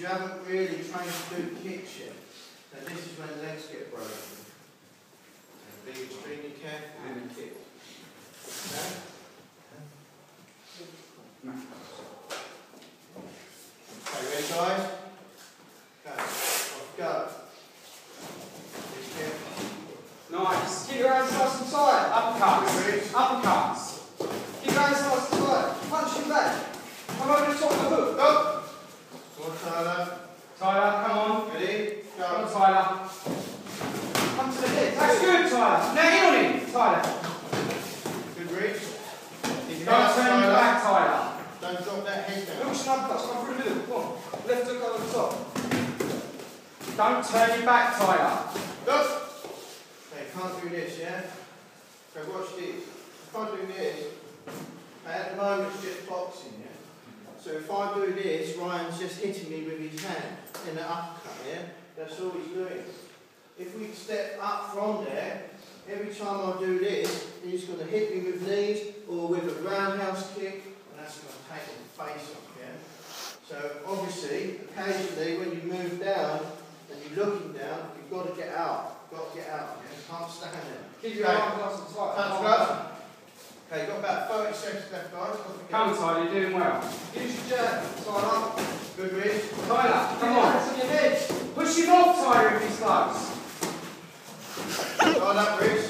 you haven't really trained to do kicks yet. So this is when legs get broken. And be extremely careful when you kick. Okay? Okay, ready guys? Okay, off go. Be careful. Nice. Keep your hands nice and tight. Uppercuts. Uppercuts. Keep your hands nice and tight. Punch him back. Come over the top of the hook. Go. Go on, Tyler. Tyler, come on. Ready? Go. Come on, Tyler. Come to the head. That's good, Tyler. Now in on him, Tyler. Good reach. Don't turn your back, Tyler. Don't drop that head down. Look, some uppercuts. Come through the middle. Come on. Left hook over the top. Don't turn your back, Tyler. Go. Okay, can't do this, yeah? Okay, watch this. If I do this, at the moment it's just boxing, yeah? So if I do this, Ryan's just hitting me with his hand in the uppercut, yeah? That's all he's doing. If we step up from there, every time I do this, he's going to hit me with knees or with a roundhouse kick, and that's going to take the face off, yeah? So obviously, occasionally when you move down and you're looking down, you've got to get out. You've got to get out, yeah? You can't stand there. Keep your arms nice and tight. Touch grab. Okay, you've got about 30 seconds left, guys. Come, Tyler, you're doing well. Use your jab, Tyler. Good reach. Tyler, come on. Hands on your head. Push him off, Tyler, if he slugs. Tyler, reach.